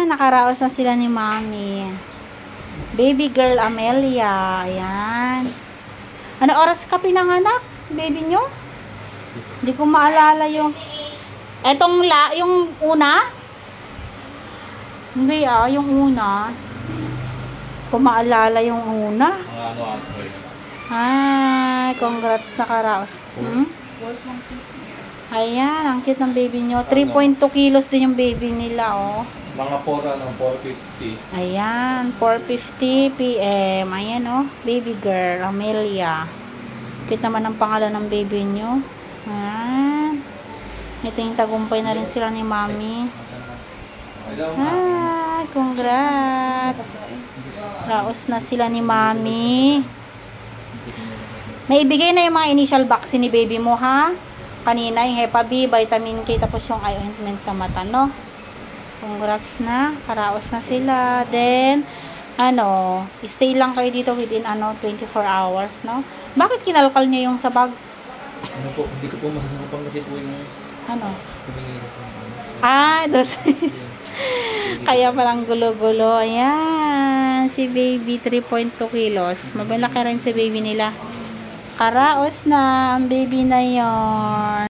nakaraos na sila ni Mami. Baby girl Amelia. Ayan. Ano oras ka pinanganak? Baby nyo? Hindi ko maalala yung... yung una? Hindi yung una. Kung maalala yung una. Congrats nakaraos. Ayan, ang cute ng baby nyo. 3.2 kilos din yung baby nila, oh. Mga 450. Ayan, 4:50 PM. Ayan, oh. Baby girl, Amelia. Cute naman ang pangalan ng baby nyo. Ayan. Ito yung tagumpay na rin sila ni Mami. Congrats. Raos na sila ni Mami. Naibigay na yung mga initial vaccine ni baby mo, ha? Kanina yung Hepa B, Vitamin K, tapos yung eye ointment sa mata, no? Congrats na. Karaos na sila. Then, stay lang kayo dito within, 24 hours, no? Bakit kinalkal niyo yung sa bag? Hindi ko po mahangapang kasi po yung... dosis. Kaya parang gulo-gulo. Ayan. Si baby, 3.2 kilos. Mabalaki rin si baby nila. Karaos na ang baby na yon.